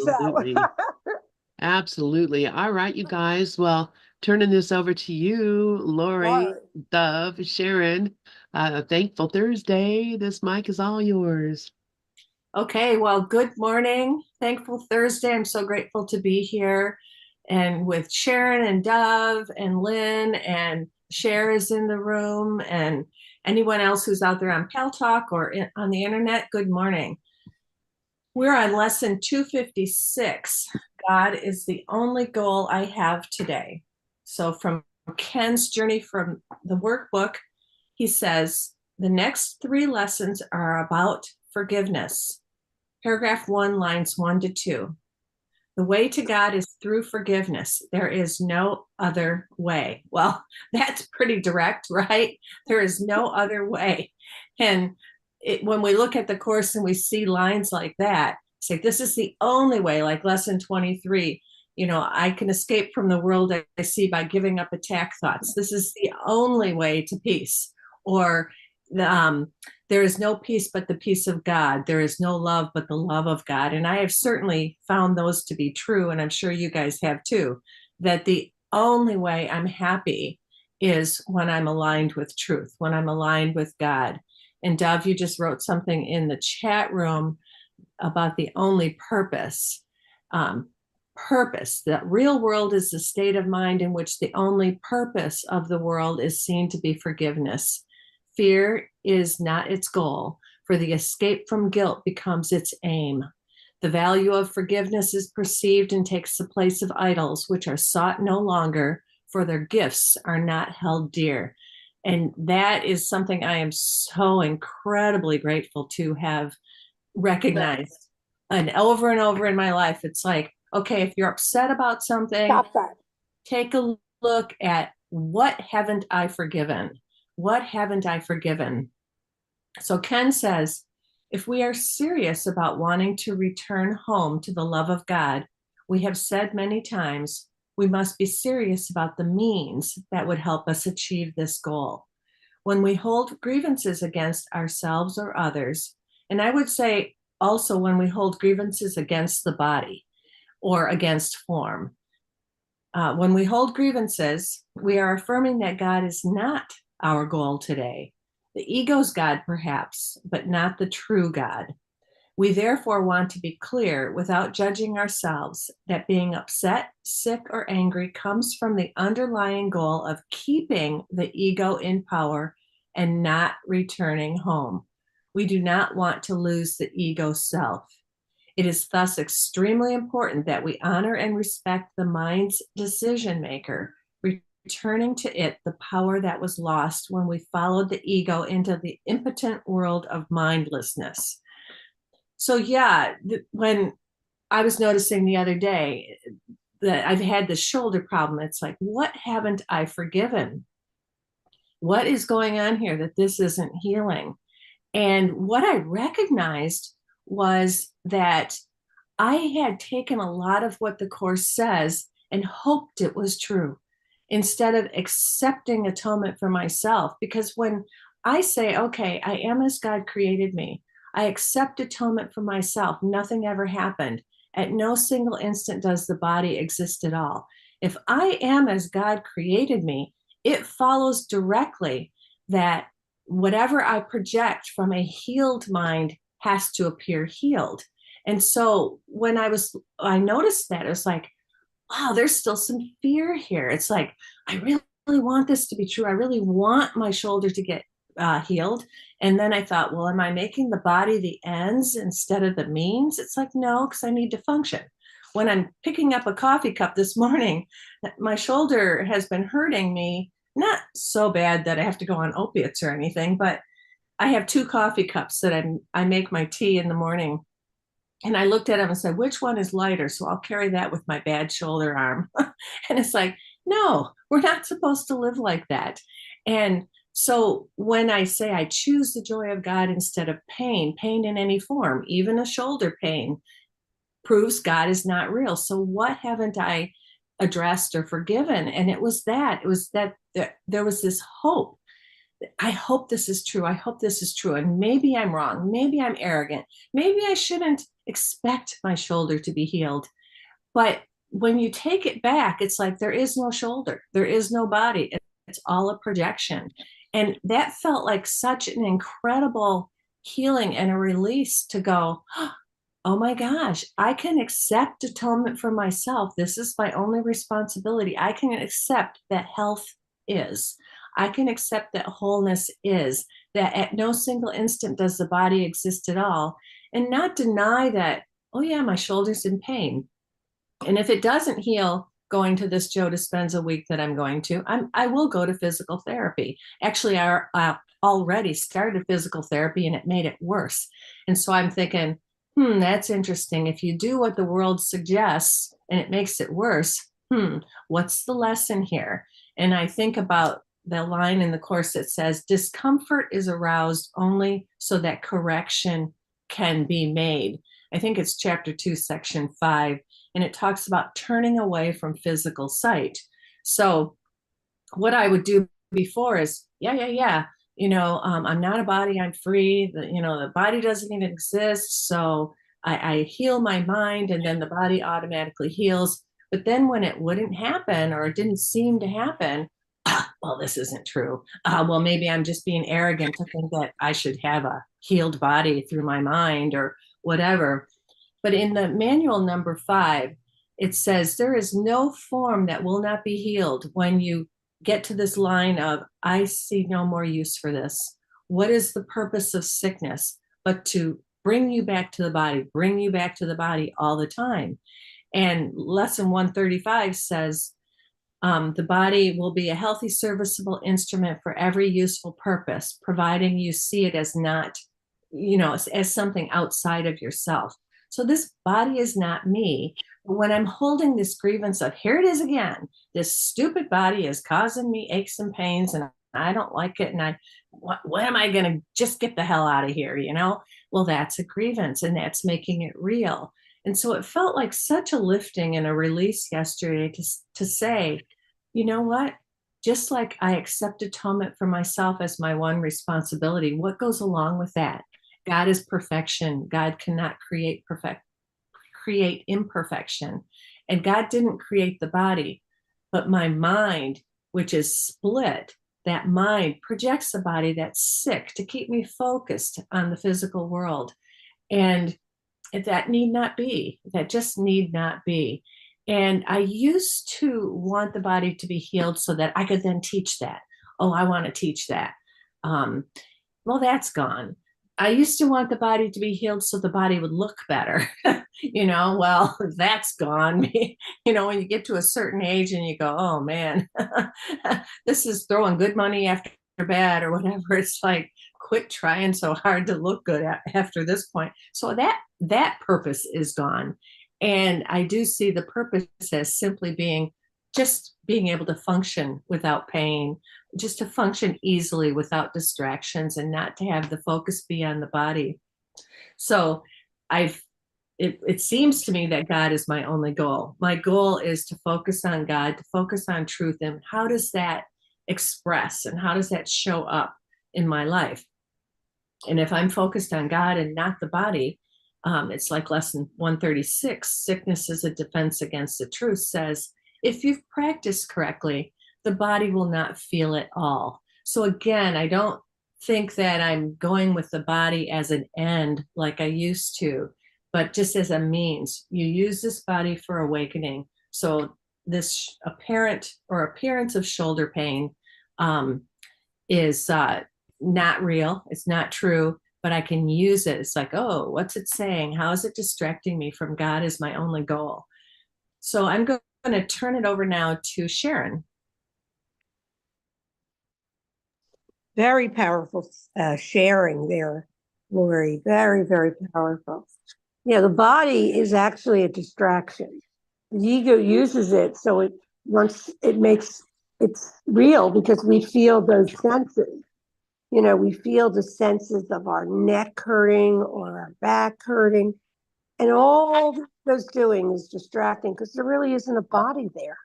so. Absolutely. Absolutely. All right, you guys. Well, turning this over to you, Lori, Lord. Dove, Sharon. Thankful Thursday. This mic is all yours. Okay, well, good morning. Thankful Thursday. I'm so grateful to be here and with Sharon and Dove and Lynn and Cher is in the room and anyone else who's out there on Pal Talk or on the internet. Good morning. We're on lesson 256. God is the only goal I have today. So from Ken's journey from the workbook, he says, the next three lessons are about forgiveness. Paragraph 1, lines 1 to 2. The way to God is through forgiveness. There is no other way. Well, that's pretty direct, right? There is no other way. And when we look at the Course and we see lines like that, it's like, this is the only way, like lesson 23. I can escape from the world I see by giving up attack thoughts. This is the only way to peace. Or there is no peace but the peace of God. There is no love but the love of God. And I have certainly found those to be true, and I'm sure you guys have too, that the only way I'm happy is when I'm aligned with truth, when I'm aligned with God. And Dove, you just wrote something in the chat room about the only purpose. Purpose. The real world is the state of mind in which the only purpose of the world is seen to be forgiveness. Fear is not its goal, for the escape from guilt becomes its aim. The value of forgiveness is perceived and takes the place of idols, which are sought no longer, for their gifts are not held dear. And that is something I am so incredibly grateful to have recognized. And over in my life, it's like, okay, if you're upset about something, Stop that. take a look at what haven't I forgiven? What haven't I forgiven? So Ken says, if we are serious about wanting to return home to the love of God, we have said many times, we must be serious about the means that would help us achieve this goal. When we hold grievances against ourselves or others, and I would say also when we hold grievances against the body or against form, when we hold grievances, we are affirming that God is not our goal today. The ego's God, perhaps, but not the true God. We therefore want to be clear without judging ourselves that being upset, sick, or angry comes from the underlying goal of keeping the ego in power and not returning home. We do not want to lose the ego self. It is thus extremely important that we honor and respect the mind's decision maker, returning to it the power that was lost when we followed the ego into the impotent world of mindlessness. So yeah, when I was noticing the other day that I've had this shoulder problem, it's like, what haven't I forgiven? What is going on here that this isn't healing? And what I recognized was that I had taken a lot of what the Course says and hoped it was true instead of accepting atonement for myself. Because when I say, okay, I am as God created me, I accept atonement for myself, nothing ever happened. At no single instant does the body exist at all. If I am as God created me, it follows directly that whatever I project from a healed mind has to appear healed. And so when I noticed that, it was like, wow, there's still some fear here. It's like, I really want this to be true. I really want my shoulder to get healed. And then I thought, well, am I making the body the ends instead of the means? It's like, no, because I need to function. When I'm picking up a coffee cup this morning, my shoulder has been hurting me, not so bad that I have to go on opiates or anything, but I have two coffee cups that I make my tea in the morning. And I looked at them and said, which one is lighter? So I'll carry that with my bad shoulder arm. And it's like, no, we're not supposed to live like that. And so when I say I choose the joy of God instead of pain, pain in any form, even a shoulder pain, proves God is not real. So what haven't I addressed or forgiven? And it was that there was this hope. I hope this is true. I hope this is true. And maybe I'm wrong. Maybe I'm arrogant. Maybe I shouldn't expect my shoulder to be healed. But when you take it back, it's like there is no shoulder, there is no body. It's all a projection. And that felt like such an incredible healing and a release to go, oh my gosh, I can accept atonement for myself. This is my only responsibility. I can accept that health is. I can accept that wholeness is, that at no single instant does the body exist at all, and not deny that, oh yeah, my shoulder's in pain. And if it doesn't heal going to this Joe Dispenza week that I'm going to, I will go to physical therapy. Actually, I already started physical therapy and it made it worse. And so I'm thinking, that's interesting. If you do what the world suggests and it makes it worse, what's the lesson here? And I think about the line in the Course that says, discomfort is aroused only so that correction can be made. I think it's chapter 2, section 5, and it talks about turning away from physical sight. So what I would do before is, I'm not a body, I'm free. The body doesn't even exist. So I heal my mind, and then the body automatically heals. But then when it wouldn't happen, or it didn't seem to happen, well, this isn't true. Well, maybe I'm just being arrogant to think that I should have a healed body through my mind or whatever. But in the manual number 5, it says there is no form that will not be healed when you get to this line of, I see no more use for this. What is the purpose of sickness but to bring you back to the body all the time? And lesson 135 says, the body will be a healthy, serviceable instrument for every useful purpose, providing you see it as not, as something outside of yourself. So this body is not me. But when I'm holding this grievance of, here it is again, this stupid body is causing me aches and pains, and I don't like it, and when am I going to just get the hell out of here, Well, that's a grievance, and that's making it real. And so it felt like such a lifting and a release yesterday to say, you know what? Just like I accept atonement for myself as my one responsibility, what goes along with that? God is perfection. God cannot create imperfection. And God didn't create the body, but my mind, which is split, that mind projects a body that's sick to keep me focused on the physical world. And that need not be. That just need not be. And I used to want the body to be healed so that I could then teach that. Oh, I want to teach that. Well, that's gone. I used to want the body to be healed so the body would look better. Well, that's gone. When you get to a certain age and you go, oh man, this is throwing good money after bad or whatever. It's like, quit trying so hard to look good after this point. So that purpose is gone. And I do see the purpose as simply being able to function without pain, just to function easily without distractions, and not to have the focus be on the body. So it seems to me that God is my only goal. My goal is to focus on God, to focus on truth. And how does that express and how does that show up in my life? And if I'm focused on God and not the body, it's like lesson 136, sickness is a defense against the truth, says, if you've practiced correctly, the body will not feel it all. So again, I don't think that I'm going with the body as an end like I used to, but just as a means. You use this body for awakening. So this appearance of shoulder pain is not real. It's not true, but I can use it. It's like, oh, what's it saying? How is it distracting me from God is my only goal? So I'm going to turn it over now to Sharon. Very powerful sharing there, Lorri. Very, very powerful. Yeah, the body is actually a distraction. The ego uses it so it's real because we feel those senses. We feel the senses of our neck hurting or our back hurting. And all that's doing is distracting because there really isn't a body there.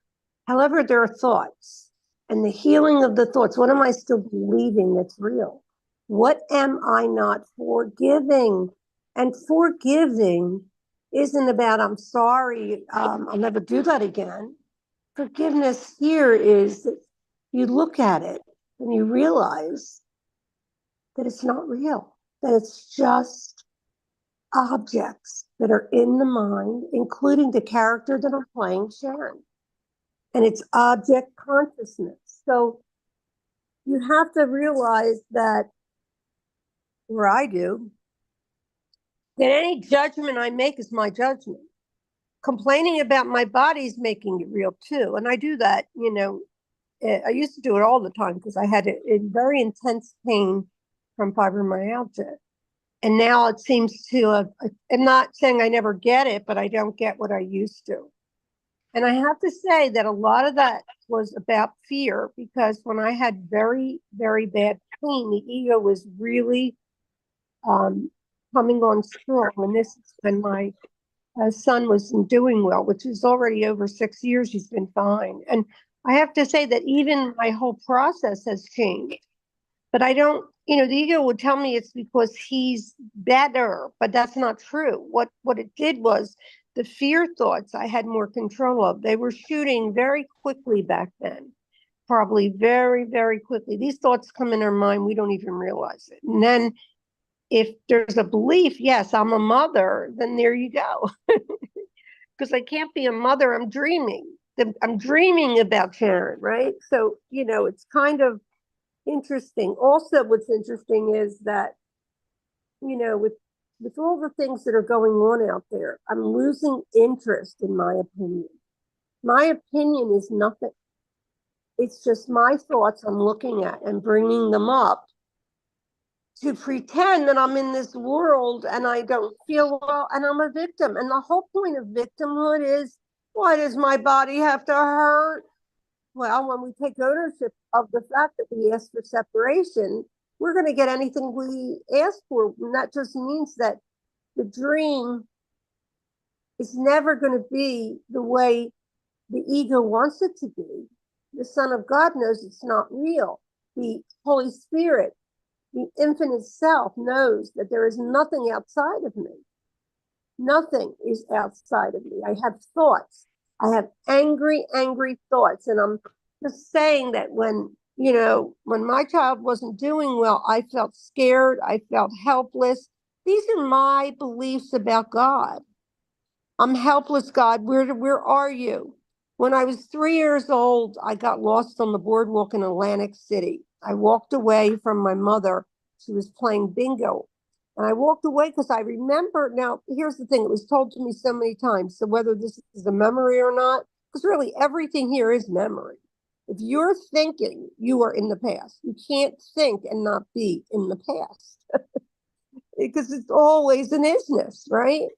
However, there are thoughts. And the healing of the thoughts. What am I still believing that's real? What am I not forgiving? And forgiving isn't about, I'm sorry, I'll never do that again. Forgiveness here is that you look at it and you realize that it's not real, that it's just objects that are in the mind, including the character that I'm playing, Sharon. And it's object consciousness. So you have to realize that, or I do, that any judgment I make is my judgment. Complaining about my body is making it real too. And I do that, I used to do it all the time because I had a very intense pain from fibromyalgia. And now it seems to, I'm not saying I never get it, but I don't get what I used to. And I have to say that a lot of that was about fear, because when I had very, very bad pain, the ego was really coming on strong. And this is when my son wasn't doing well, which is already over 6 years. He's been fine. And I have to say that even my whole process has changed. But I don't, the ego would tell me it's because he's better, but that's not true. What it did was the fear thoughts I had more control of. They were shooting very quickly back then, probably very, very quickly. These thoughts come in our mind, we don't even realize it. And then if there's a belief, yes, I'm a mother, then there you go. Because I can't be a mother, I'm dreaming. I'm dreaming about Sharon, right? So, it's kind of interesting. Also, what's interesting is that, with all the things that are going on out there, I'm losing interest in my opinion. My opinion is nothing. It's just my thoughts I'm looking at and bringing them up to pretend that I'm in this world and I don't feel well and I'm a victim. And the whole point of victimhood is, why does my body have to hurt? Well, when we take ownership of the fact that we asked for separation, we're going to get anything we ask for. And that just means that the dream is never going to be the way the ego wants it to be. The Son of God knows it's not real. The Holy Spirit, the infinite self, knows that there is nothing outside of me. Nothing is outside of me. I have thoughts. I have angry, angry thoughts. And I'm just saying that when my child wasn't doing well, I felt scared. I felt helpless. These are my beliefs about God. I'm helpless, God. Where are you? When I was 3 years old, I got lost on the boardwalk in Atlantic City. I walked away from my mother. She was playing bingo. And I walked away because I remember, now here's the thing, it was told to me so many times, so whether this is a memory or not, because really everything here is memory. If you're thinking, you are in the past. You can't think and not be in the past because it's always an isness, right?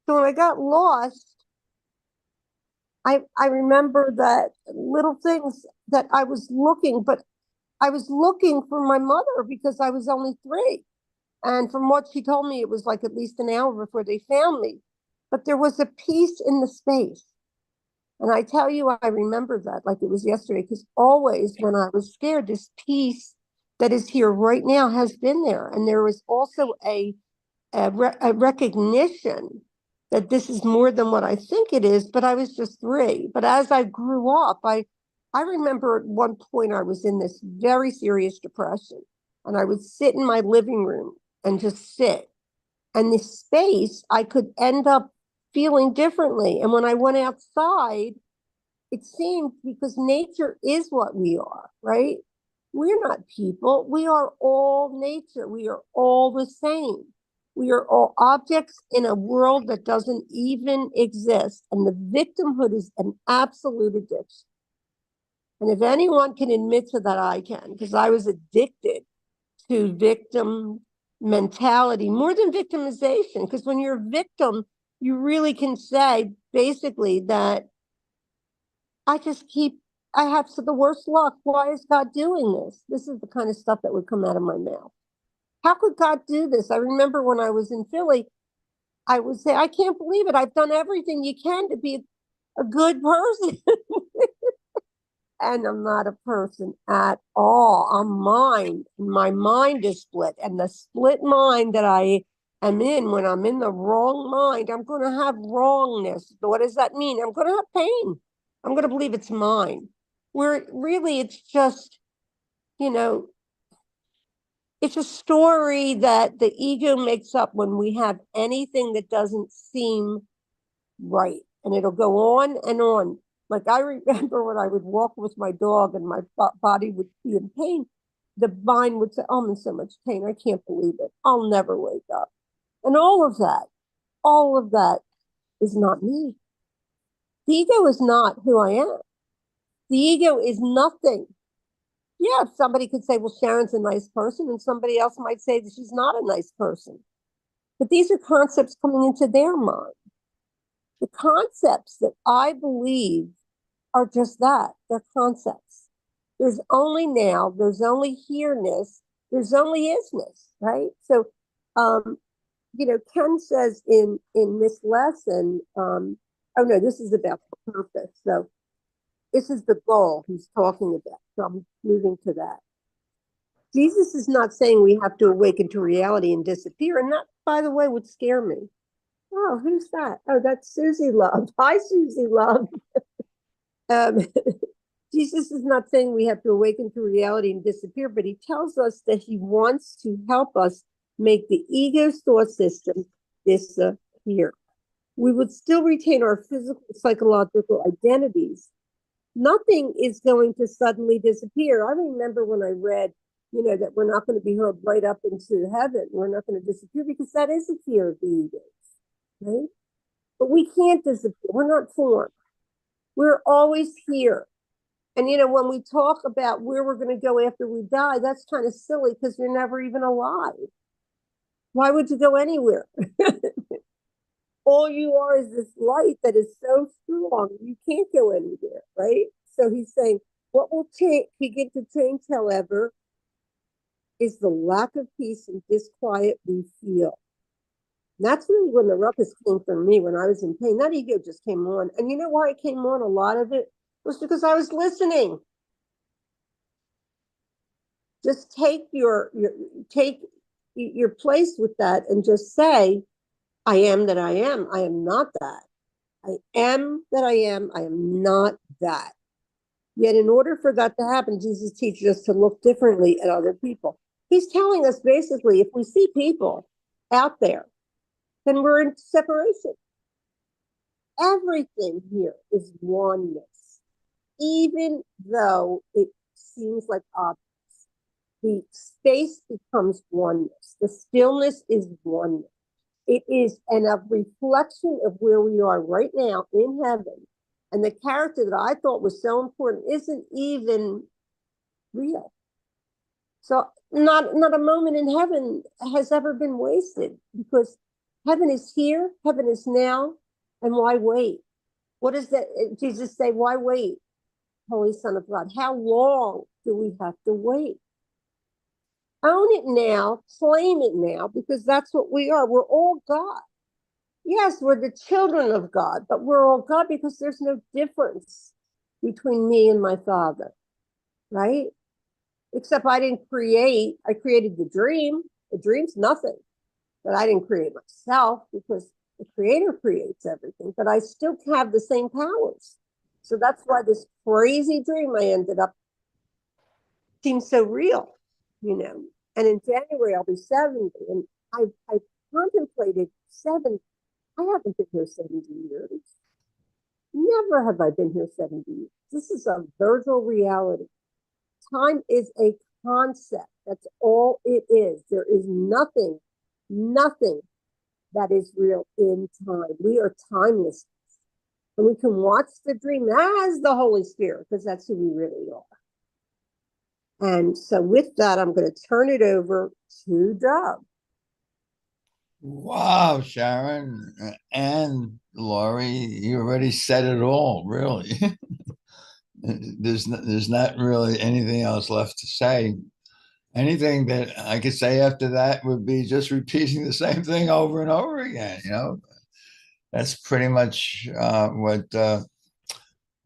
So when I got lost, I remember that little things that I was looking, but I was looking for my mother because I was only 3. And from what she told me, it was like at least an hour before they found me. But there was a peace in the space. And I tell you, I remember that like it was yesterday, because always when I was scared, this peace that is here right now has been there. And there was also a recognition that this is more than what I think it is, but I was just 3. But as I grew up, I remember at one point I was in this very serious depression, and I would sit in my living room and just sit. And this space, I could end up feeling differently. And when I went outside, it seemed, because nature is what we are, right? We're not people. We are all nature. We are all the same. We are all objects in a world that doesn't even exist. And the victimhood is an absolute addiction. And if anyone can admit to that, I can, because I was addicted to victim mentality more than victimization. Because when you're a victim, you really can say basically that I have the worst luck. Why is God doing this? This is the kind of stuff that would come out of my mouth. How could God do this? I remember when I was in Philly, I would say, I can't believe it. I've done everything you can to be a good person. And I'm not a person at all. I'm mind. My mind is split. And the split mind that I when I'm in the wrong mind, I'm going to have wrongness. What does that mean? I'm going to have pain. I'm going to believe it's mine. Where really it's just, you know, it's a story that the ego makes up when we have anything that doesn't seem right. And it'll go on and on. Like I remember when I would walk with my dog and my body would be in pain, the mind would say, oh, I'm in so much pain. I can't believe it. I'll never wake up. And all of that is not me. The ego is not who I am. The ego is nothing. Yeah, somebody could say, well, Sharon's a nice person, and somebody else might say that she's not a nice person. But these are concepts coming into their mind. The concepts that I believe are just that. They're concepts. There's only now, there's only here-ness, there's only isness, right? So, Ken says in this lesson, oh no, this is about purpose. So this is the goal he's talking about. So I'm moving to that. Jesus is not saying we have to awaken to reality and disappear. And that, by the way, would scare me. Oh, who's that? Oh, that's Susie Love. Hi, Susie Love. Jesus is not saying we have to awaken to reality and disappear, but he tells us that he wants to help us make the ego's thought system disappear. We would still retain our physical, psychological identities. Nothing is going to suddenly disappear. I remember when I read, that we're not going to be hurled right up into heaven. We're not going to disappear because that is a fear of the ego, right? But we can't disappear. We're not formed. We're always here. And, when we talk about where we're going to go after we die, that's kind of silly because you're never even alive. Why would you go anywhere? All you are is this light that is so strong, you can't go anywhere, right? So he's saying, what will begin to change, however, is the lack of peace and disquiet we feel. And that's really when the ruckus came for me, when I was in pain. That ego just came on. And you know why it came on? A lot of it was because I was listening. Just take your place with that and just say, I am that I am. I am not that. I am that I am. I am not that. Yet in order for that to happen, Jesus teaches us to look differently at other people. He's telling us basically, if we see people out there, then we're in separation. Everything here is oneness. Even though it seems like objects, the space becomes oneness. The stillness is oneness. It is a reflection of where we are right now in heaven. And the character that I thought was so important isn't even real. So not a moment in heaven has ever been wasted because heaven is here, heaven is now, and why wait? What does that Jesus say? Why wait, Holy Son of God? How long do we have to wait? Own it now, claim it now, because that's what we are. We're all God. Yes, we're the children of God, but we're all God because there's no difference between me and my Father, right? Except I created the dream. The dream's nothing, but I didn't create myself because the Creator creates everything, but I still have the same powers. So that's why this crazy dream I ended up seems so real, And in January, I'll be 70, and I contemplated 70. I haven't been here 70 years. Never have I been here 70 years. This is a virtual reality. Time is a concept. That's all it is. There is nothing that is real in time. We are timeless. And we can watch the dream as the Holy Spirit, because that's who we really are. And so with that, I'm going to turn it over to Doug. Wow, Sharon and Lorri, you already said it all, really. There's not really anything else left to say. Anything that I could say after that would be just repeating the same thing over and over again, That's pretty much what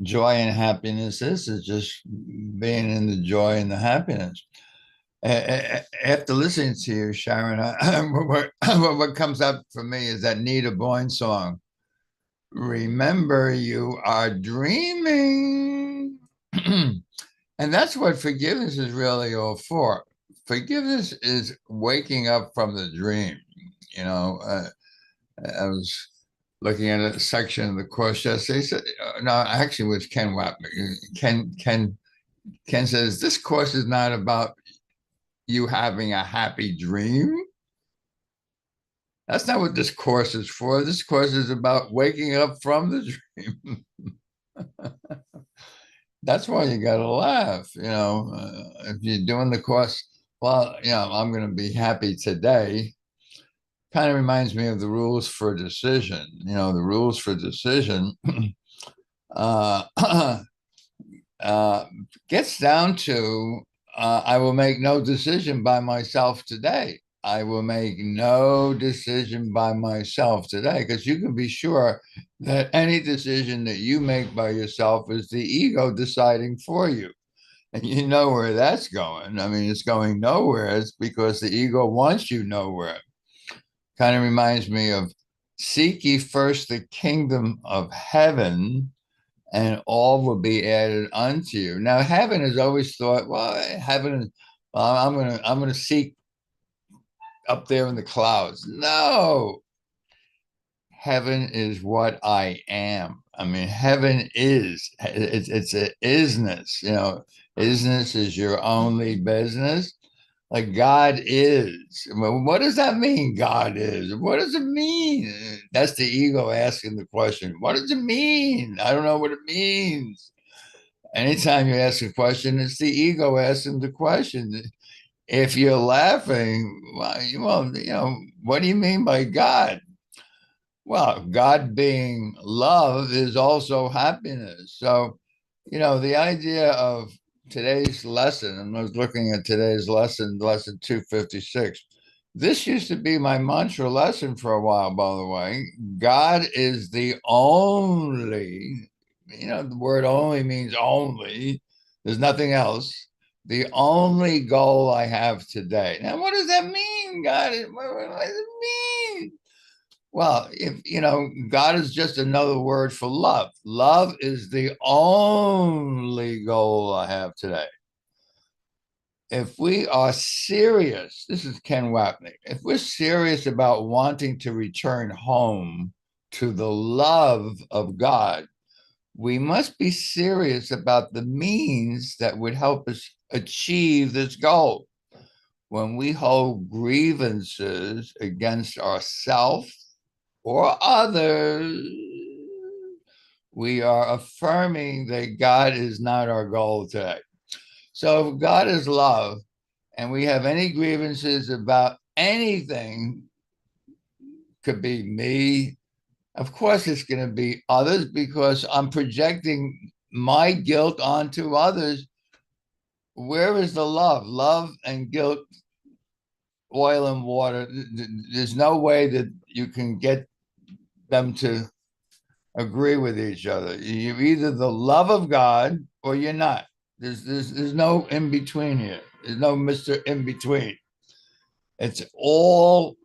joy and happiness is just being in the joy and the happiness. After listening to you, Sharon, what comes up for me is that Nita Boyne song. Remember, you are dreaming. And that's what forgiveness is really all for. Forgiveness is waking up from the dream. You know, I was looking at a section of the course yesterday. Said, no, actually, it was Ken Wapnick. Ken says this course is not about you having a happy dream. That's not what this course is for. This course is about waking up from the dream. That's why you got to laugh. You know, if you're doing the course, well, you know, I'm going to be happy today. Kind of reminds me of the rules for decision. You know, the rules for decision uh, gets down to I will make no decision by myself today. I will make no decision by myself today, because you can be sure that any decision that you make by yourself is the ego deciding for you. And you know where that's going. I mean, it's going nowhere. It's because the ego wants you nowhere. Kind of reminds me of seek ye first the kingdom of heaven, and all will be added unto you. Now, heaven has always thought, well, heaven, well, I'm gonna seek up there in the clouds. No, heaven is what I am. I mean, heaven is, it's a isness, you know, isness is your only business. Like God is. Well, what does that mean? God is. What does it mean? That's the ego asking the question. What does it mean? I don't know what it means. Anytime you ask a question, it's the ego asking the question. If you're laughing, well, you know, what do you mean by God? Well, God being love is also happiness. So, you know, the idea of today's lesson, and I was looking at today's lesson 256. This used to be my mantra lesson for a while, by the way. God is the only, you know, the word only means only. There's nothing else. The only goal I have today. Now, what does that mean, God? What does it mean? Well, if you know, God is just another word for love. Love is the only goal I have today. If we are serious, this is Ken Wapnick, if we're serious about wanting to return home to the love of God, we must be serious about the means that would help us achieve this goal. When we hold grievances against ourselves or others, we are affirming that God is not our goal today. So if God is love and we have any grievances about anything, could be me, of course it's going to be others, because I'm projecting my guilt onto others. Where is the love? Love and guilt, oil and water. There's no way that you can get them to agree with each other. You're either the love of God or you're not. There's no in between here. There's no Mr. In between. It's all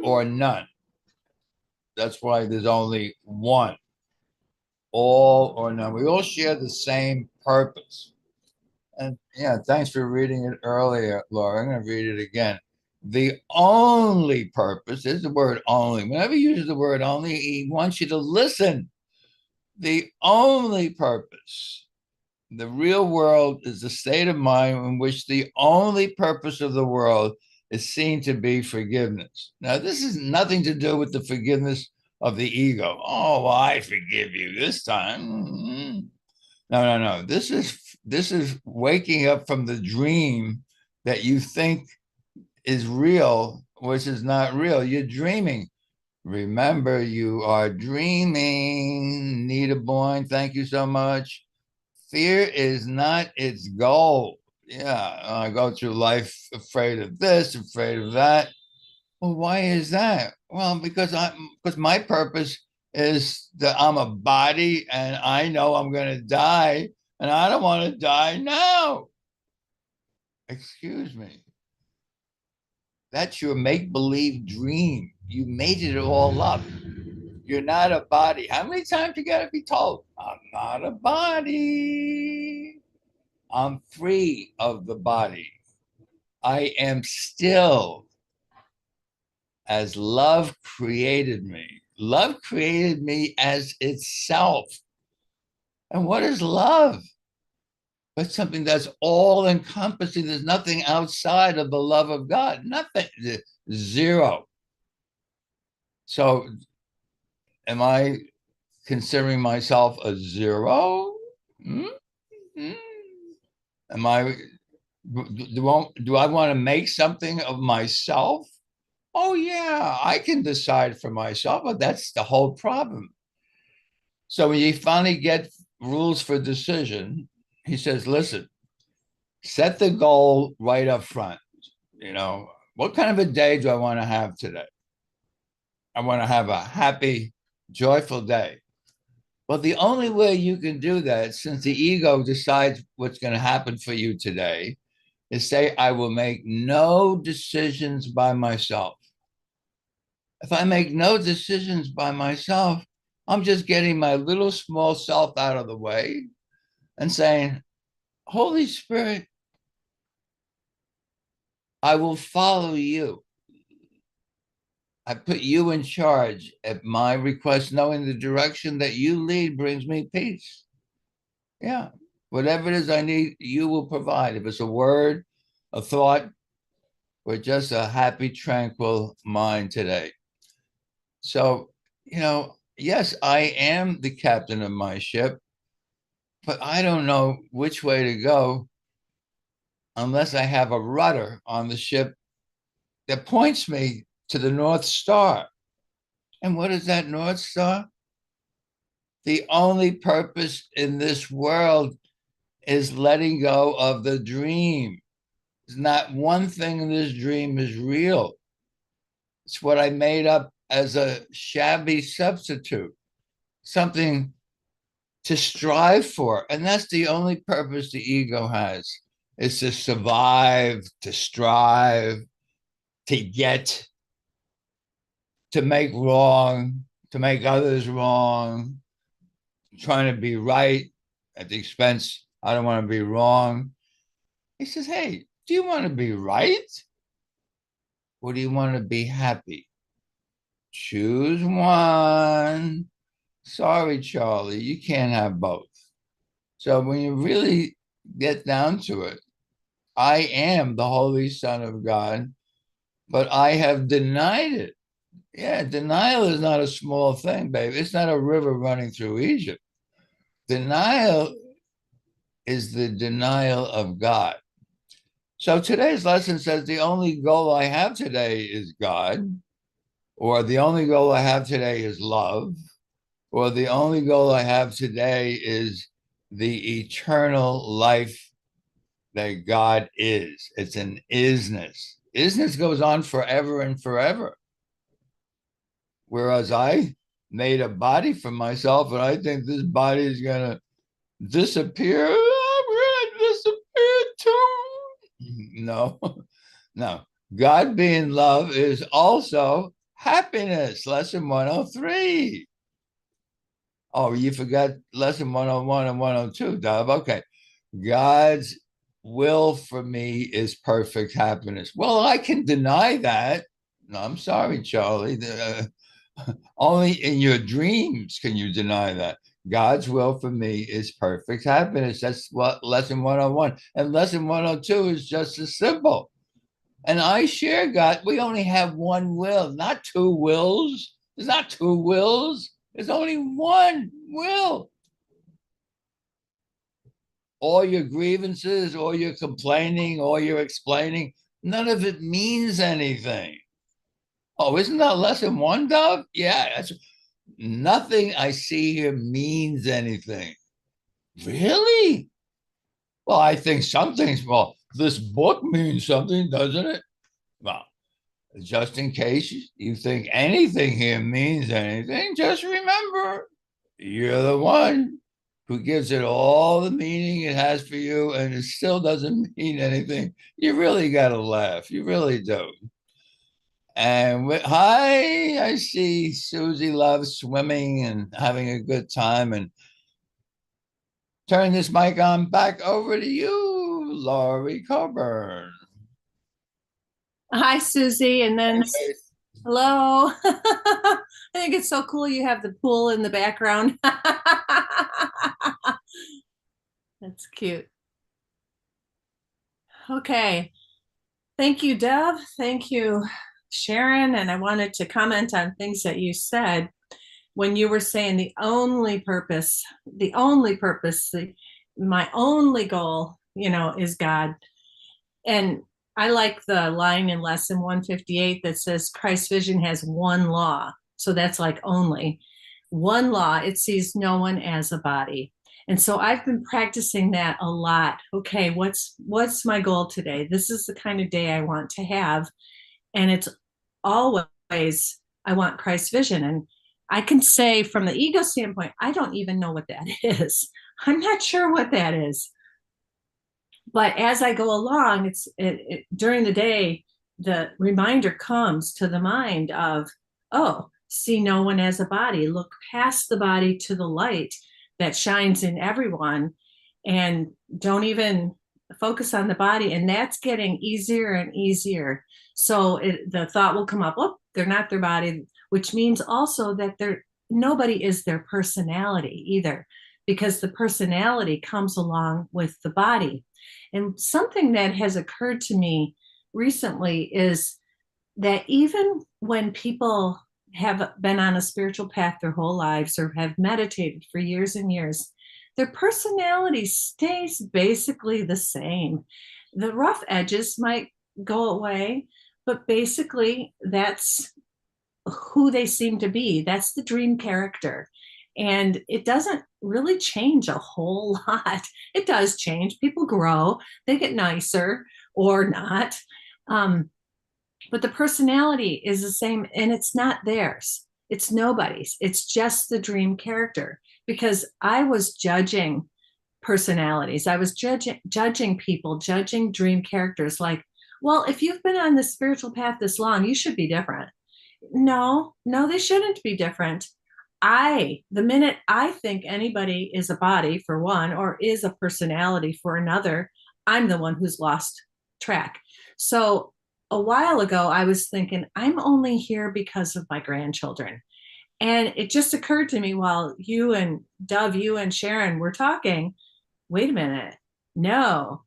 or none. That's why there's only one. All or none. We all share the same purpose. And yeah, thanks for reading it earlier, Laura. I'm going to read it again. The only purpose is the word only. Whenever he uses the word only, he wants you to listen. The only purpose. The real world is the state of mind in which the only purpose of the world is seen to be forgiveness. Now, this has nothing to do with the forgiveness of the ego. Oh, well, I forgive you this time. No. This is waking up from the dream that you think is real, which is not real. You're dreaming. Remember, you are dreaming. Nita Boyne, thank you so much. Fear is not its goal. Yeah, I go through life afraid of this, afraid of that. Well, why is that? Well, because my purpose is that I'm a body and I know I'm going to die, and I don't want to die now. Excuse me. That's your make-believe dream. You made it all up. You're not a body. How many times you got to be told, I'm not a body. I'm free of the body. I am still as love created me. Love created me as itself. And what is love? But something that's all encompassing. There's nothing outside of the love of God. Nothing. Zero. So am I considering myself a zero? Mm-hmm. Am I, do I want to make something of myself? Oh yeah, I can decide for myself, but that's the whole problem. So when you finally get rules for decision, he says, listen, set the goal right up front. You know, what kind of a day do I want to have today? I want to have a happy, joyful day. Well, the only way you can do that, since the ego decides what's going to happen for you today, is say, I will make no decisions by myself. If I make no decisions by myself, I'm just getting my little small self out of the way and saying, Holy Spirit, I will follow you. I put you in charge at my request, knowing the direction that you lead brings me peace. Yeah. Whatever it is I need, you will provide. If it's a word, a thought, or just a happy, tranquil mind today. So, you know, yes, I am the captain of my ship, but I don't know which way to go unless I have a rudder on the ship that points me to the North Star. And what is that North Star? The only purpose in this world is letting go of the dream. There's not one thing in this dream is real. It's what I made up as a shabby substitute, something to strive for. And that's the only purpose the ego has, is to survive, to strive, to get, to make wrong, to make others wrong, trying to be right at the expense. I don't want to be wrong. He says, hey, do you want to be right? Or do you want to be happy? Choose one. Sorry, Charlie, you can't have both. So when you really get down to it, I am the Holy Son of God, but I have denied it. Yeah, denial is not a small thing, baby. It's not a river running through Egypt. Denial is the denial of God. So today's lesson says the only goal I have today is God, or the only goal I have today is love, or the only goal I have today is the eternal life that God is. It's an isness. Isness goes on forever and forever. Whereas I made a body for myself, and I think this body is going to disappear. I'm going to disappear too. No, no. God being love is also happiness. Lesson 103. Oh, you forgot lesson 101 and 102, Dov. Okay. God's will for me is perfect happiness. Well, I can deny that. No, I'm sorry, Charlie. Only in your dreams can you deny that. God's will for me is perfect happiness. That's what lesson 101. And lesson 102 is just as simple. And I share God. We only have one will, not two wills. There's not two wills. There's only one will. All your grievances, all your complaining, all your explaining, none of it means anything. Oh, isn't that lesson one, Dove? Yeah, that's nothing I see here means anything. Really? Well, I think some things, well, this book means something, doesn't it? Well, just in case you think anything here means anything, just remember, you're the one who gives it all the meaning it has for you, and it still doesn't mean anything. You really got to laugh. You really do. And hi, I see Susie loves swimming and having a good time. And turn this mic on back over to you, Lorri Coburn. Hi, Susie. And then hello. I think it's so cool you have the pool in the background. That's cute. Okay. Thank you, Deb. Thank you, Sharon. And I wanted to comment on things that you said when you were saying my only goal, is God. And I like the line in lesson 158 that says Christ's vision has one law. So that's like only one law. It sees no one as a body. And so I've been practicing that a lot. Okay, what's my goal today? This is the kind of day I want to have. And it's always, I want Christ's vision. And I can say from the ego standpoint, I don't even know what that is. I'm not sure what that is. But as I go along, during the day, the reminder comes to the mind of, oh, see no one as a body. Look past the body to the light that shines in everyone, and don't even focus on the body. And that's getting easier and easier. So the thought will come up, oh, they're not their body, which means also that nobody is their personality either, because the personality comes along with the body. And something that has occurred to me recently is that even when people have been on a spiritual path their whole lives or have meditated for years and years, their personality stays basically the same. The rough edges might go away, but basically that's who they seem to be. That's the dream character. And it doesn't really change a whole lot. It does change. People grow, they get nicer or not. But the personality is the same, and it's not theirs. It's nobody's. It's just the dream character. Because I was judging personalities. I was judging people, judging dream characters like, well, if you've been on the spiritual path this long, you should be different. No, they shouldn't be different. The minute I think anybody is a body for one, or is a personality for another, I'm the one who's lost track. So a while ago, I was thinking, I'm only here because of my grandchildren. And it just occurred to me while you and Dove, you and Sharon were talking, wait a minute, no,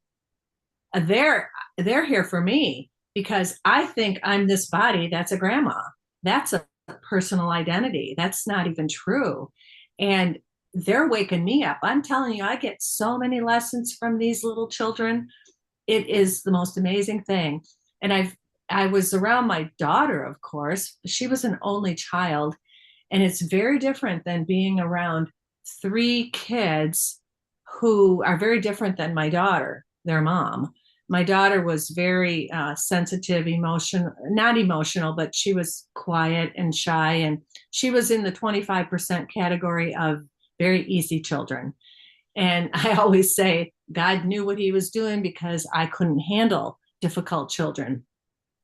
they're here for me because I think I'm this body that's a grandma. That's a personal identity. That's not even true. And they're waking me up. I'm telling you, I get so many lessons from these little children. It is the most amazing thing. And I was around my daughter, of course. She was an only child. And it's very different than being around 3 kids who are very different than my daughter, their mom. My daughter was very sensitive, not emotional, but she was quiet and shy. And she was in the 25% category of very easy children. And I always say God knew what he was doing because I couldn't handle difficult children.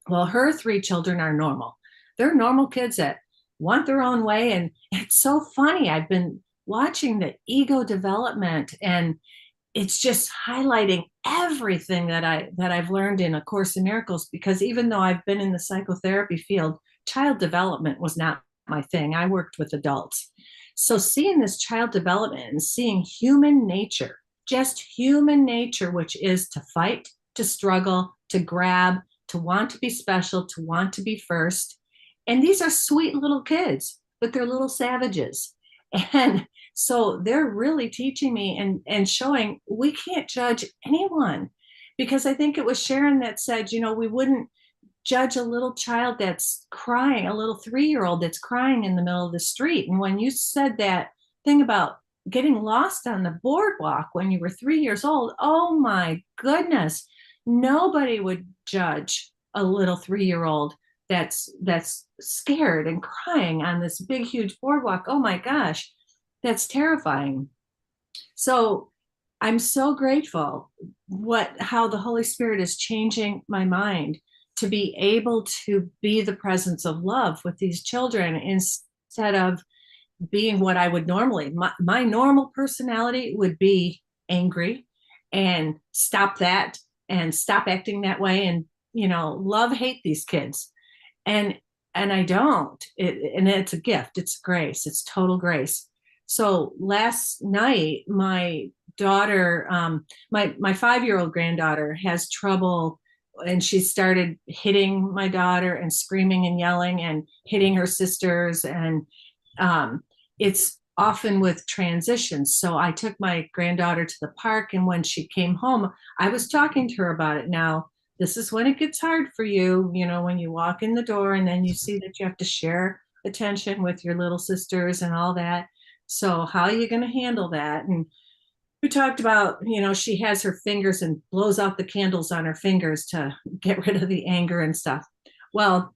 Well, her 3 children are normal. They're normal kids that want their own way. And it's so funny. I've been watching the ego development, and it's just highlighting everything that I've learned in A Course in Miracles, because even though I've been in the psychotherapy field, child development was not my thing. I worked with adults. So seeing this child development and seeing human nature, just human nature, which is to fight, to struggle, to grab, to want to be special, to want to be first. And these are sweet little kids, but they're little savages. And so they're really teaching me and showing we can't judge anyone, because I think it was Sharon that said, we wouldn't judge a little child that's crying, a little 3-year-old that's crying in the middle of the street. And when you said that thing about getting lost on the boardwalk when you were 3 years old, oh my goodness, nobody would judge a little 3-year-old that's scared and crying on this big, huge boardwalk. Oh my gosh, that's terrifying. So I'm so grateful how the Holy Spirit is changing my mind to be able to be the presence of love with these children instead of being what I would normally, my normal personality would be angry and stop that and stop acting that way and, love, hate these kids. And I don't, and it's a gift. It's grace. It's total grace. So last night, my daughter, my 5-year-old granddaughter has trouble, and she started hitting my daughter and screaming and yelling and hitting her sisters. And it's often with transitions. So I took my granddaughter to the park, and when she came home, I was talking to her about it. Now, this is when it gets hard for you, when you walk in the door and then you see that you have to share attention with your little sisters and all that. So how are you going to handle that? And we talked about, she has her fingers and blows out the candles on her fingers to get rid of the anger and stuff. Well,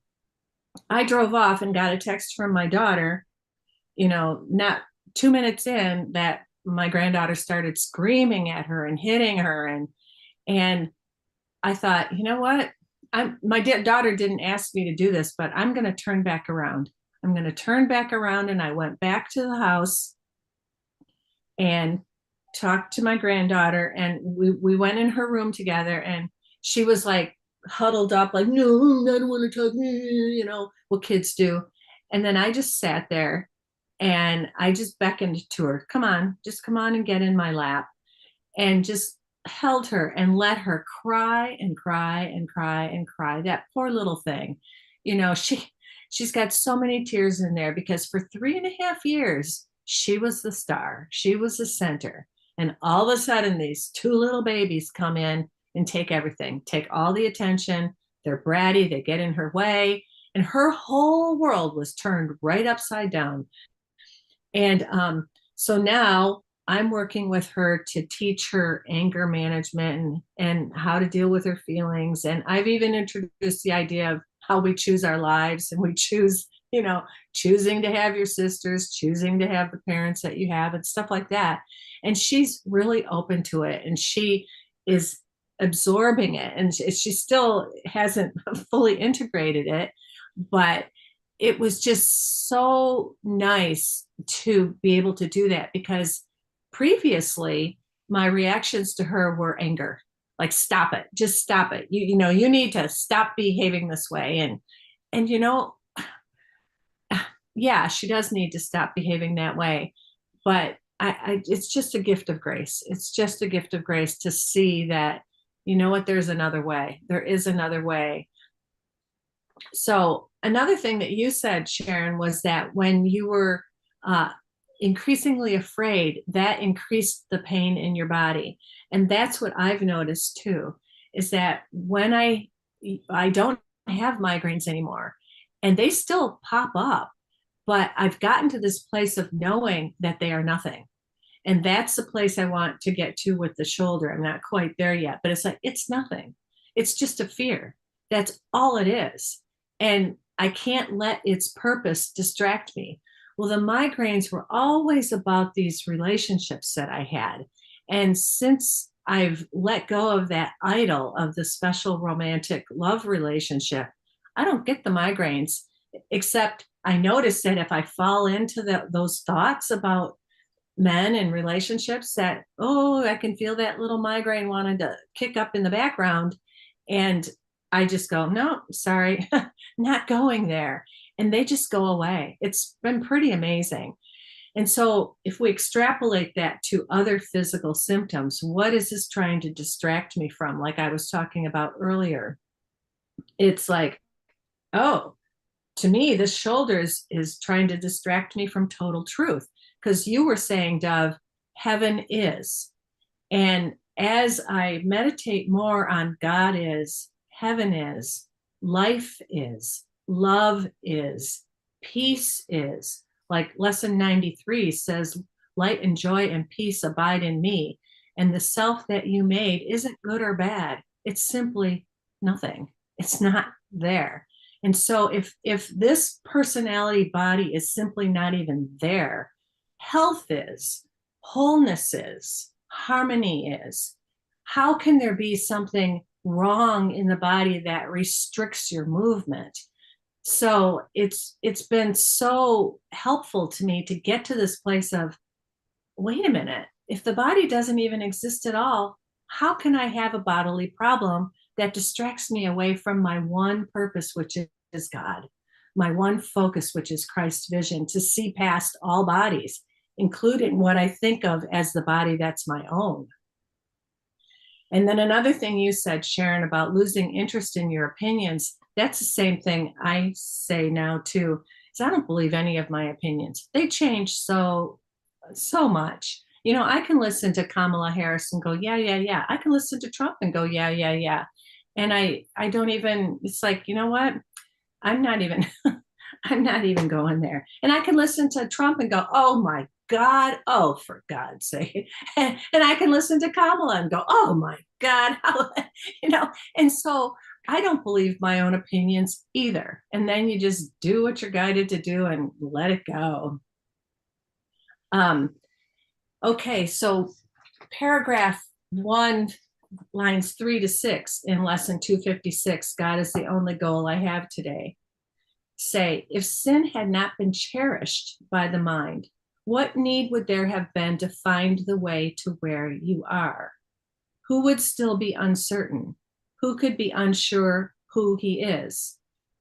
I drove off and got a text from my daughter, not 2 minutes in, that my granddaughter started screaming at her and hitting her. And I thought, you know what? My daughter didn't ask me to do this, but I'm going to turn back around. I'm going to turn back around. And I went back to the house and talked to my granddaughter, and we went in her room together, and she was like huddled up, like, no, I don't want to talk, what kids do. And then I just sat there and I just beckoned to her, come on, just come on and get in my lap, and just held her and let her cry and cry and cry and cry. That poor little thing, she's got so many tears in there because for 3.5 years, she was the star. She was the center. And all of a sudden, these 2 little babies come in and take everything, take all the attention. They're bratty. They get in her way. And her whole world was turned right upside down. And so now I'm working with her to teach her anger management and how to deal with her feelings. And I've even introduced the idea of how we choose our lives, and we choose, choosing to have your sisters, choosing to have the parents that you have and stuff like that. And she's really open to it, and she is absorbing it, and she still hasn't fully integrated it, but it was just so nice to be able to do that, because previously my reactions to her were anger, like, stop it, just stop it. You need to stop behaving this way. And yeah, she does need to stop behaving that way. But it's just a gift of grace. It's just a gift of grace to see that, there's another way. There is another way. So another thing that you said, Sharon, was that when you were increasingly afraid, that increased the pain in your body. And that's what I've noticed too, is that when I don't have migraines anymore, and they still pop up, but I've gotten to this place of knowing that they are nothing. And that's the place I want to get to with the shoulder. I'm not quite there yet, but it's like, it's nothing. It's just a fear. That's all it is. And I can't let its purpose distract me. Well, the migraines were always about these relationships that I had. And since I've let go of that idol of the special romantic love relationship, I don't get the migraines, except I notice that if I fall into those thoughts about men and relationships, that, I can feel that little migraine wanting to kick up in the background. And I just go, no, sorry, not going there. And they just go away. It's been pretty amazing. And so if we extrapolate that to other physical symptoms, what is this trying to distract me from? Like I was talking about earlier, it's like, to me, this shoulder is trying to distract me from total truth. Because you were saying, Dove, heaven is. And as I meditate more on God is, heaven is, life is, love is, peace is. Like lesson 93 says, light and joy and peace abide in me. And the self that you made isn't good or bad. It's simply nothing. It's not there. And so if this personality body is simply not even there, health is, wholeness is, harmony is. How can there be something wrong in the body that restricts your movement. So it's been so helpful to me to get to this place of, wait a minute, if the body doesn't even exist at all, how can I have a bodily problem that distracts me away from my one purpose, which is God, my one focus, which is Christ's vision, to see past all bodies, including what I think of as the body that's my own. And then another thing you said, Sharon, about losing interest in your opinions, that's the same thing I say now too, is I don't believe any of my opinions. They change so much. You know, I can listen to Kamala Harris and go, yeah, yeah, yeah. I can listen to Trump and go, yeah, yeah, yeah. And I don't even, it's like, you know what? I'm not even, I'm not even going there. And I can listen to Trump and go, oh my God, oh, for God's sake. And I can listen to Kamala and go, oh my God, how, you know, and so I don't believe my own opinions either. And then you just do what you're guided to do and let it go. Okay, so paragraph 1, lines 3 to 6 in lesson 256, God is the only goal I have today. Say, if sin had not been cherished by the mind, what need would there have been to find the way to where you are? Who would still be uncertain? Who could be unsure who he is?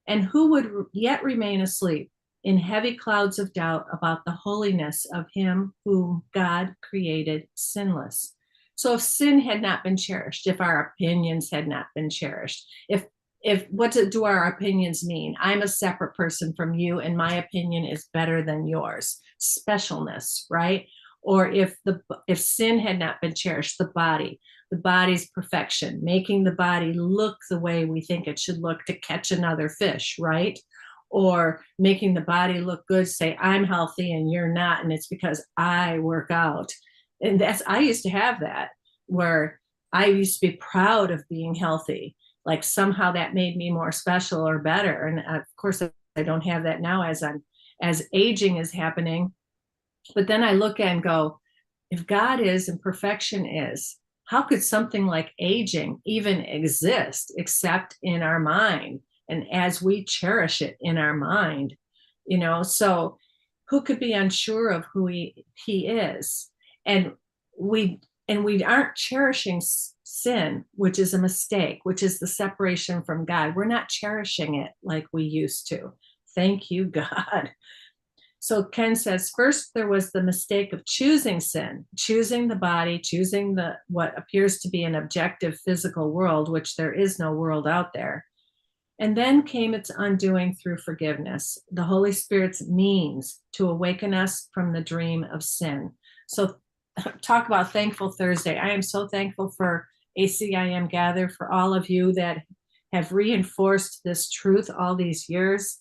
And who would yet remain asleep in heavy clouds of doubt about the holiness of him whom God created sinless? So if sin had not been cherished, if our opinions had not been cherished, if what do our opinions mean? I'm a separate person from you and my opinion is better than yours. Specialness, right? Or if sin had not been cherished, the body's perfection, making the body look the way we think it should look to catch another fish, right? Or making the body look good, say I'm healthy and you're not, and it's because I work out. And I used to have that, where I used to be proud of being healthy. Like somehow that made me more special or better. And of course I don't have that now as aging is happening. But then I look and go, if God is and perfection is, how could something like aging even exist except in our mind? And as we cherish it in our mind, you know, so who could be unsure of who he is? And we aren't cherishing sin, which is a mistake, which is the separation from God. We're not cherishing it like we used to. Thank you, God. So Ken says, first there was the mistake of choosing sin, choosing the body, choosing what appears to be an objective physical world, which there is no world out there. And then came its undoing through forgiveness, the Holy Spirit's means to awaken us from the dream of sin. So talk about Thankful Thursday. I am so thankful for ACIM Gather, for all of you that have reinforced this truth all these years.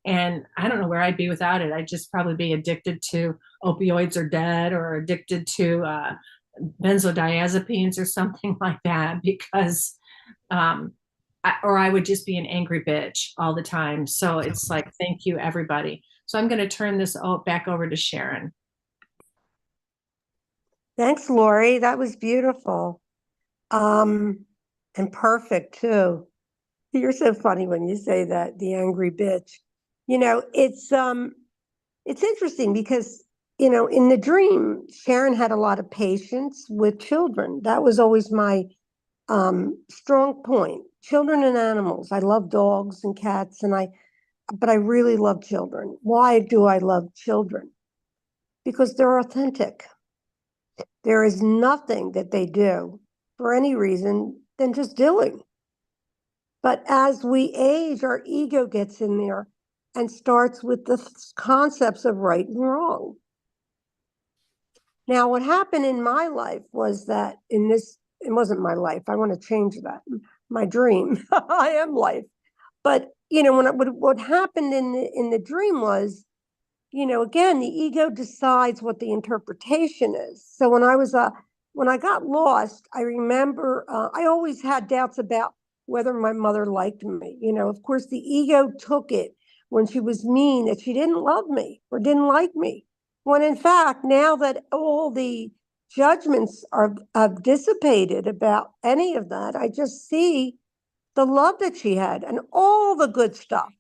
And I don't know where I'd be without it. I'd just probably be addicted to opioids or dead, or addicted to benzodiazepines or something like that, because I would just be an angry bitch all the time. So it's like, thank you, everybody. So I'm going to turn this back over to Sharon. Thanks, Lorri. That was beautiful. And perfect too. You're so funny when you say that, the angry bitch. You know, it's interesting because, you know, in the dream, Sharon had a lot of patience with children. That was always my strong point. Children and animals. I love dogs and cats, but I really love children. Why do I love children? Because they're authentic. There is nothing that they do for any reason than just doing. But as we age, our ego gets in there and starts with the concepts of right and wrong. Now, what happened in my life was that it wasn't my life. I want to change that. My dream. I am life. But, you know, what happened in the dream was, you know, again, the ego decides what the interpretation is. So when I got lost, I remember I always had doubts about whether my mother liked me. You know, of course, the ego took it when she was mean, that she didn't love me or didn't like me. When in fact, now that all the judgments are dissipated about any of that. I just see the love that she had and all the good stuff.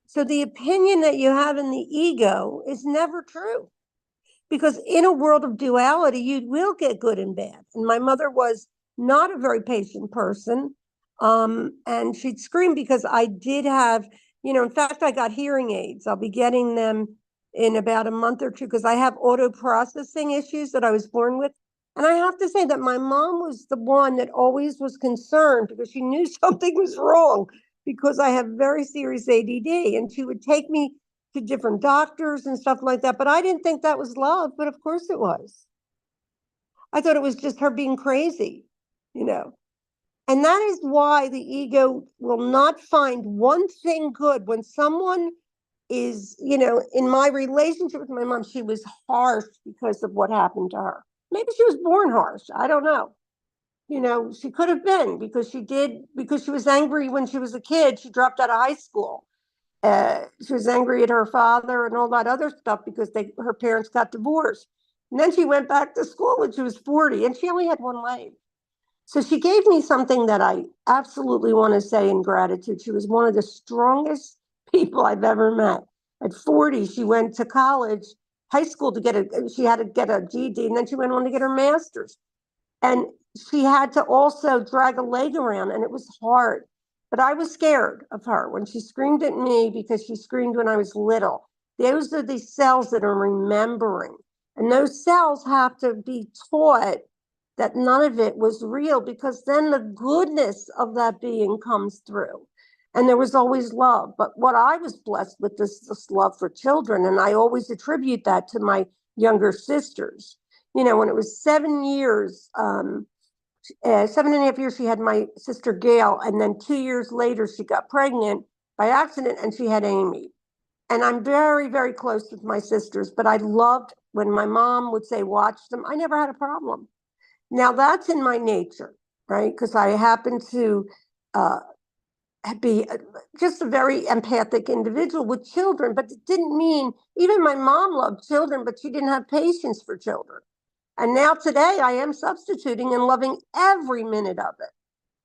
So the opinion that you have in the ego is never true. Because in a world of duality, you will get good and bad. And my mother was not a very patient person. And she'd scream because I did have, in fact, I got hearing aids. I'll be getting them in about a month or two because I have auto processing issues that I was born with. And I have to say that my mom was the one that always was concerned because she knew something was wrong because I have very serious ADD. And she would take me to different doctors and stuff like that. But I didn't think that was love, but of course it was. I thought it was just her being crazy, you know. And that is why the ego will not find one thing good when someone is, in my relationship with my mom, she was harsh because of what happened to her. Maybe she was born harsh. I don't know. She could have been because she was angry when she was a kid. She dropped out of high school. She was angry at her father and all that other stuff because her parents got divorced. And then she went back to school when she was 40 and she only had one leg. So she gave me something that I absolutely want to say in gratitude. She was one of the strongest people I've ever met. At 40, she went to college, high school she had to get a GED, and then she went on to get her master's. And she had to also drag a leg around, and it was hard. But I was scared of her when she screamed at me because she screamed when I was little. Those are the cells that are remembering. And those cells have to be taught that none of it was real because then the goodness of that being comes through. And there was always love. But what I was blessed with is this love for children. And I always attribute that to my younger sisters. When it was 7 years, 7.5 years, she had my sister Gail, and then 2 years later, she got pregnant by accident, and she had Amy. And I'm very, very close with my sisters, but I loved when my mom would say, watch them. I never had a problem. Now, that's in my nature, right? Because I happen to be just a very empathic individual with children, but it didn't mean, even my mom loved children, but she didn't have patience for children. And now today I am substituting and loving every minute of it.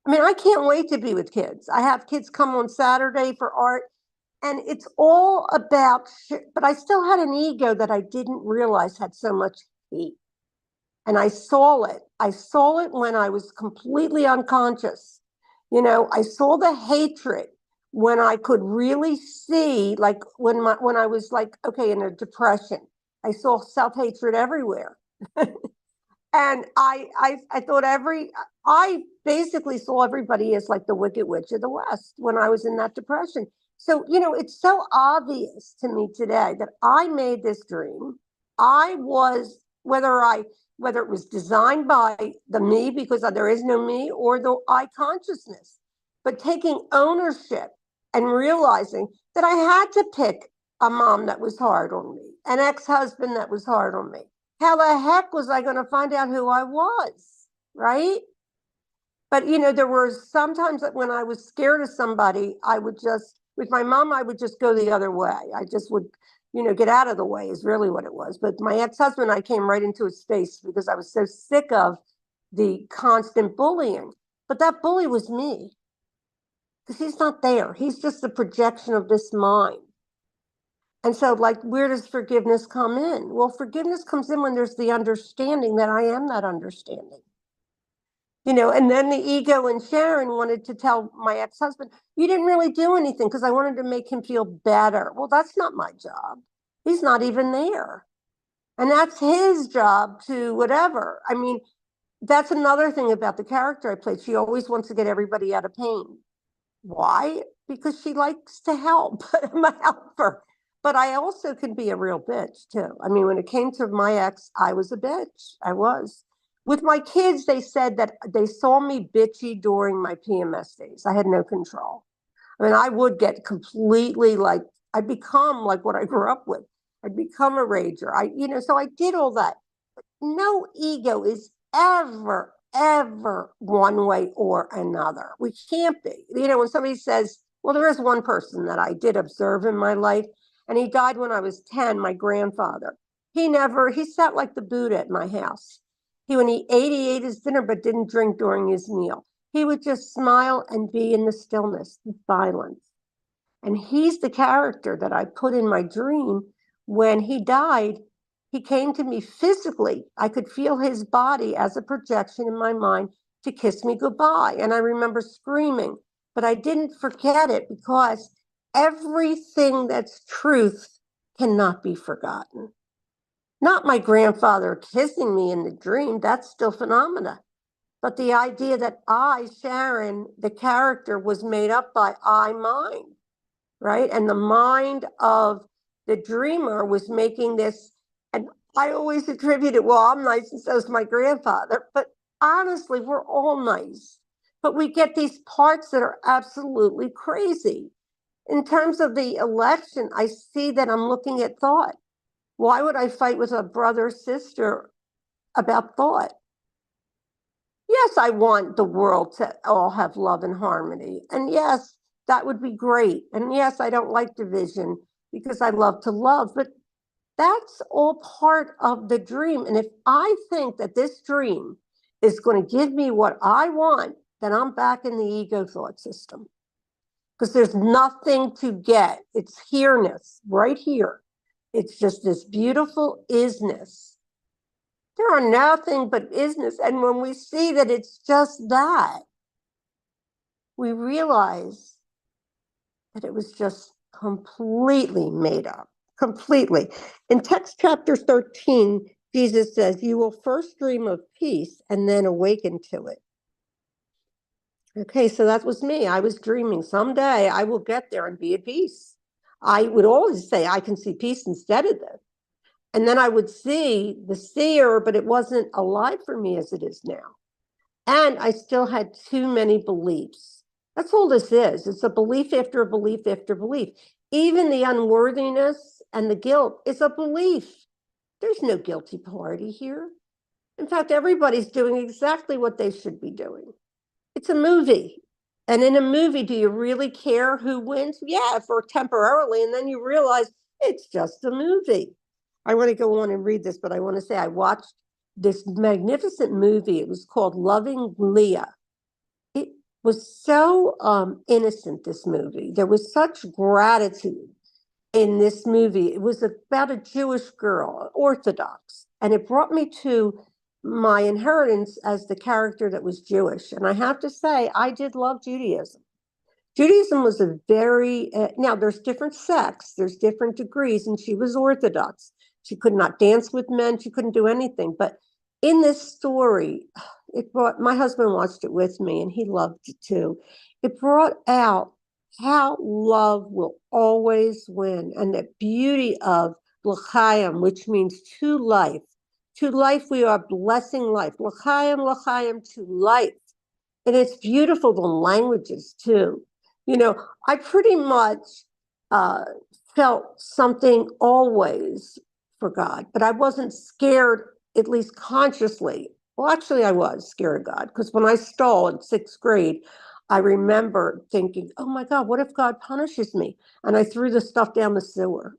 I mean, I can't wait to be with kids. I have kids come on Saturday for art, and it's all about, but I still had an ego that I didn't realize had so much hate. And I saw it. I saw it when I was completely unconscious. I saw the hatred when I could really see, like when I was like, okay, in a depression, I saw self-hatred everywhere. And I thought I basically saw everybody as like the Wicked Witch of the West when I was in that depression. So, it's so obvious to me today that I made this dream. I was, whether it was designed by the me, because there is no me, or the I consciousness, but taking ownership and realizing that I had to pick a mom that was hard on me, an ex-husband that was hard on me. How the heck was I going to find out who I was, right? But, there were sometimes that when I was scared of somebody, with my mom, I would just go the other way. I just would, get out of the way is really what it was. But my ex-husband, I came right into his space because I was so sick of the constant bullying. But that bully was me because he's not there. He's just the projection of this mind. And so, like, where does forgiveness come in? Well, forgiveness comes in when there's the understanding that I am that understanding. And then the ego and Sharon wanted to tell my ex-husband, you didn't really do anything because I wanted to make him feel better. Well, that's not my job. He's not even there. And that's his job to whatever. I mean, that's another thing about the character I played. She always wants to get everybody out of pain. Why? Because she likes to help. I'm a helper. But I also can be a real bitch too. I mean, when it came to my ex, I was a bitch. I was. With my kids, they said that they saw me bitchy during my PMS days. I had no control. I mean, I would get completely I'd become like what I grew up with. I'd become a rager. So I did all that. But no ego is ever one way or another. We can't be. When somebody says, well, there is one person that I did observe in my life, and he died when I was 10, my grandfather. He sat like the Buddha at my house. When he ate his dinner, but didn't drink during his meal. He would just smile and be in the stillness, the silence. And he's the character that I put in my dream. When he died, he came to me physically. I could feel his body as a projection in my mind to kiss me goodbye. And I remember screaming, but I didn't forget it because everything that's truth cannot be forgotten. Not my grandfather kissing me in the dream, that's still phenomena. But the idea that I, Sharon, the character, was made up by I mind, right? And the mind of the dreamer was making this, and I always attribute it, well, I'm nice and so is my grandfather. But honestly, we're all nice. But we get these parts that are absolutely crazy. In terms of the election, I see that I'm looking at thought. Why would I fight with a brother or sister about thought? Yes, I want the world to all have love and harmony. And yes, that would be great. And yes, I don't like division because I love to love, but that's all part of the dream. And if I think that this dream is going to give me what I want, then I'm back in the ego thought system because there's nothing to get. It's here-ness right here. It's just this beautiful isness. There are nothing but isness. And when we see that it's just that, we realize that it was just completely made up, completely. In text chapter 13, Jesus says, you will first dream of peace and then awaken to it. Okay, so that was me. I was dreaming someday I will get there and be at peace. I would always say I can see peace instead of this. And then I would see the seer, but it wasn't alive for me as it is now. And I still had too many beliefs. That's all this is. It's a belief after belief after belief. Even the unworthiness and the guilt is a belief. There's no guilty party here. In fact, everybody's doing exactly what they should be doing. It's a movie. And in a movie, do you really care who wins? Yeah, for temporarily. And then you realize it's just a movie. I want to go on and read this, but I want to say I watched this magnificent movie. It was called Loving Leah. It was so innocent, this movie. There was such gratitude in this movie. It was about a Jewish girl, Orthodox, and it brought me to my inheritance as the character that was Jewish. And I have to say, I did love Judaism. Judaism was a very, now there's different sects, there's different degrees, and she was Orthodox. She could not dance with men, she couldn't do anything. But in this story, my husband watched it with me and he loved it too. It brought out how love will always win and the beauty of l'chaim, which means to life. To life, we are blessing life. L'chaim, l'chaim, to life. And it's beautiful, the languages too. You know, I pretty much felt something always for God, but I wasn't scared, at least consciously. Well, actually, I was scared of God because when I stole in 6th grade, I remember thinking, oh my God, what if God punishes me? And I threw the stuff down the sewer.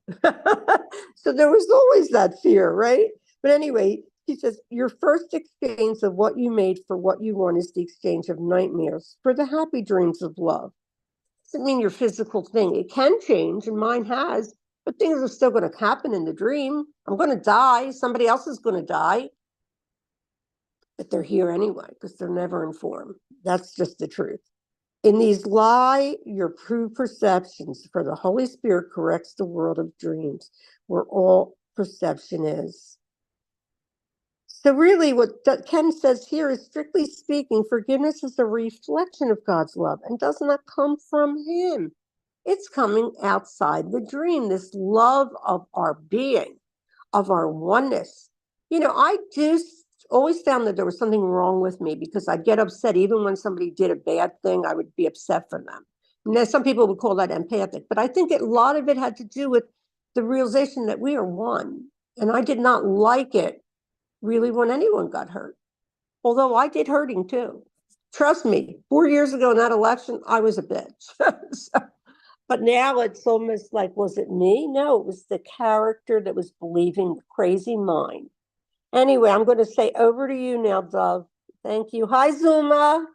So there was always that fear, right? But anyway, he says, your first exchange of what you made for what you want is the exchange of nightmares for the happy dreams of love. Doesn't mean your physical thing. It can change, and mine has, but things are still going to happen in the dream. I'm going to die. Somebody else is going to die. But they're here anyway because they're never informed. That's just the truth. In these lie your true perceptions, for the Holy Spirit corrects the world of dreams, where all perception is. So really what Ken says here is, strictly speaking, forgiveness is a reflection of God's love and does not come from him. It's coming outside the dream, this love of our being, of our oneness. You know, I do always found that there was something wrong with me because I'd get upset even when somebody did a bad thing. I would be upset for them. Now, some people would call that empathic, but I think a lot of it had to do with the realization that we are one. And I did not like it really when anyone got hurt, although I did hurting too. Trust me, 4 years ago in that election, I was a bitch. So, but now it's almost like, was it me? No, it was the character that was believing the crazy mind Anyway, I'm going to say over to you now, Dove. Thank you. Hi, Zuma.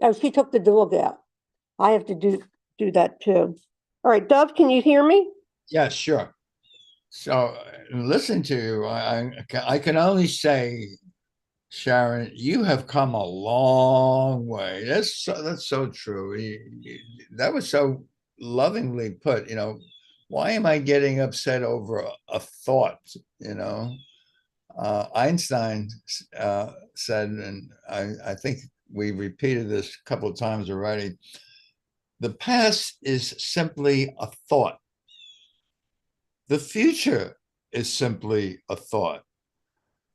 Oh, she took the dog out. I have to do that too. All right, Dove, can you hear me? Yeah, sure. So listen to you. I can only say, Sharon, you have come a long way. That's so true. That was so lovingly put. Why am I getting upset over a thought? Einstein said, and I think we repeated this a couple of times already. The past is simply a thought. The future is simply a thought.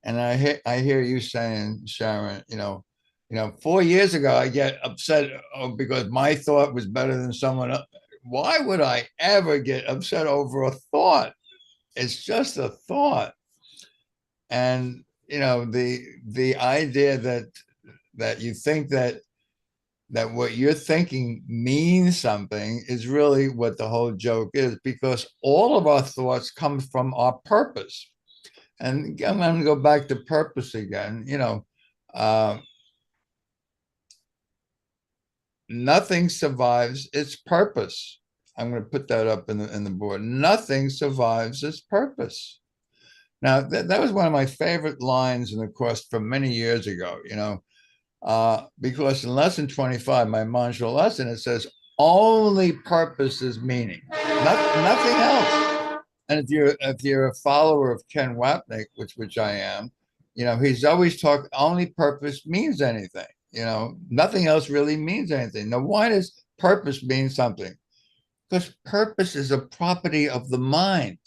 And I hear you saying, Sharon, 4 years ago I get upset because my thought was better than someone else. Why would I ever get upset over a thought? It's just a thought. And the idea that you think that what you're thinking means something is really what the whole joke is, because all of our thoughts come from our purpose. And I'm going to go back to purpose again. Nothing survives its purpose. I'm going to put that up in the board. Nothing survives its purpose. Now, that was one of my favorite lines in the course from many years ago, because in lesson 25, my mantra lesson, it says, only purpose is meaning, nothing else. And if you're a follower of Ken Wapnick, which I am, he's always talked, only purpose means anything, nothing else really means anything. Now, why does purpose mean something? Because purpose is a property of the mind.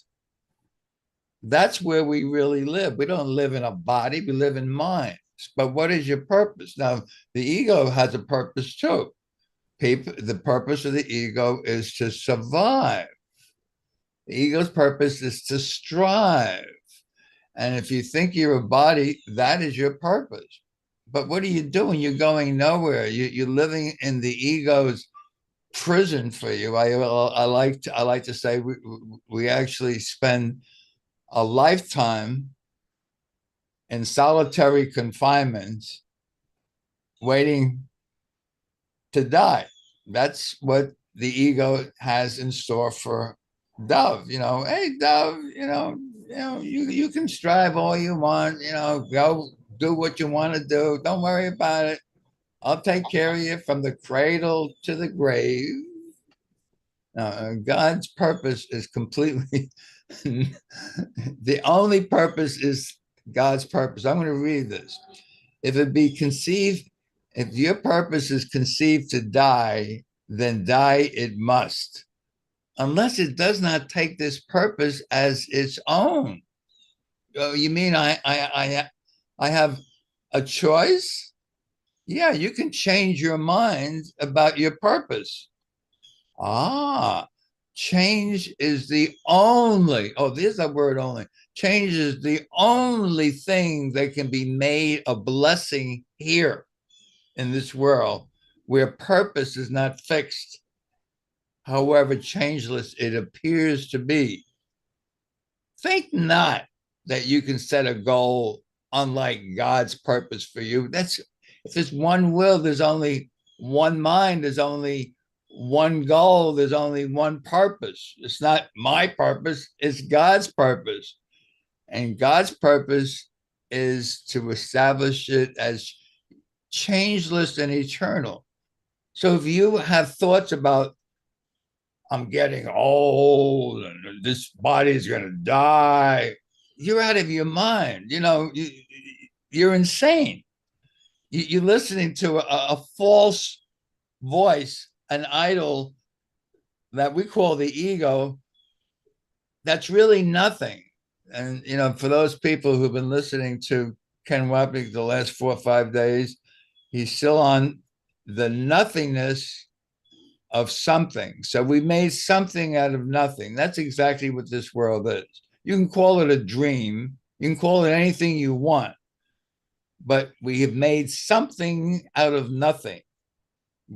That's where we really live. We don't live in a body, we live in mind. But what is your purpose? Now, the ego has a purpose too. The purpose of the ego is to survive. The ego's purpose is to strive. And if you think you're a body, that is your purpose. But what are you doing? You're going nowhere. You're living in the ego's prison for you. I like to say we actually spend a lifetime in solitary confinement waiting to die. That's what the ego has in store for Dove. Hey, Dove, you can strive all you want, go do what you want to do. Don't worry about it. I'll take care of you from the cradle to the grave. Now, God's purpose is completely, the only purpose is God's purpose. I'm going to read this. If your purpose is conceived to die, then die it must, unless it does not take this purpose as its own. Oh, you mean I have a choice? Yeah, you can change your mind about your purpose. Change is the only, there's that word only. Change is the only thing that can be made a blessing here in this world, where purpose is not fixed, however changeless it appears to be. Think not that you can set a goal unlike God's purpose for you. If there's one will, there's only one mind, there's only one goal, there's only one purpose. It's not my purpose, it's God's purpose. And God's purpose is to establish it as changeless and eternal. So if you have thoughts about, I'm getting old and this body is going to die, you're out of your mind. You're insane. You're listening to a false voice, an idol that we call the ego, that's really nothing. And, for those people who've been listening to Ken Wapnick the last 4 or 5 days, he's still on the nothingness of something. So we made something out of nothing. That's exactly what this world is. You can call it a dream. You can call it anything you want. But we have made something out of nothing.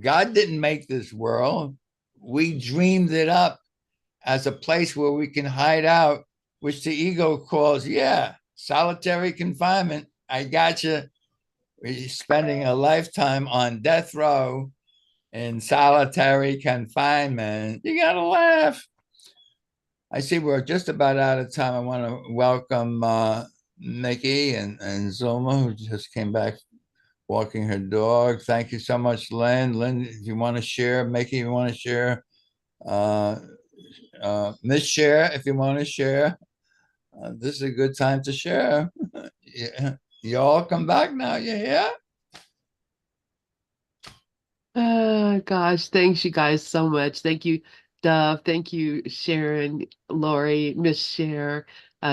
God didn't make this world. We dreamed it up as a place where we can hide out which the ego calls, yeah, solitary confinement. I got you. We're spending a lifetime on death row in solitary confinement. You got to laugh. I see we're just about out of time. I want to welcome Mickey and Zuma, who just came back walking her dog. Thank you so much, Lynn. Lynn, if you want to share, Mickey, if you want to share, Miss Share, if you want to share, this is a good time to share. Yeah. You all come back now. You hear? Gosh, thanks you guys so much. Thank you, Dove. Thank you, Sharon, Lori, Miss Cher,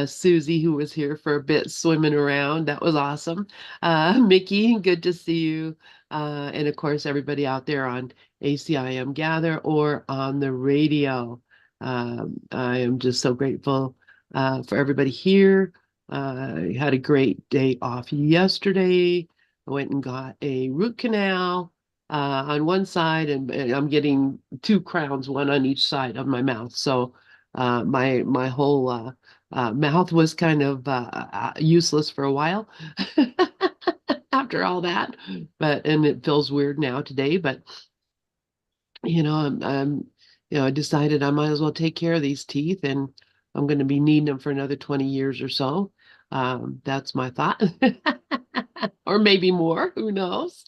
Susie, who was here for a bit swimming around. That was awesome. Mickey, good to see you. And of course, everybody out there on ACIM Gather or on the radio. I am just so grateful for everybody here. I had a great day off yesterday. I went and got a root canal on one side, and I'm getting 2 crowns, one on each side of my mouth. So my whole mouth was kind of useless for a while after all that, and it feels weird now today. But I decided I might as well take care of these teeth, and I'm going to be needing them for another 20 years or so. That's my thought, or maybe more. Who knows?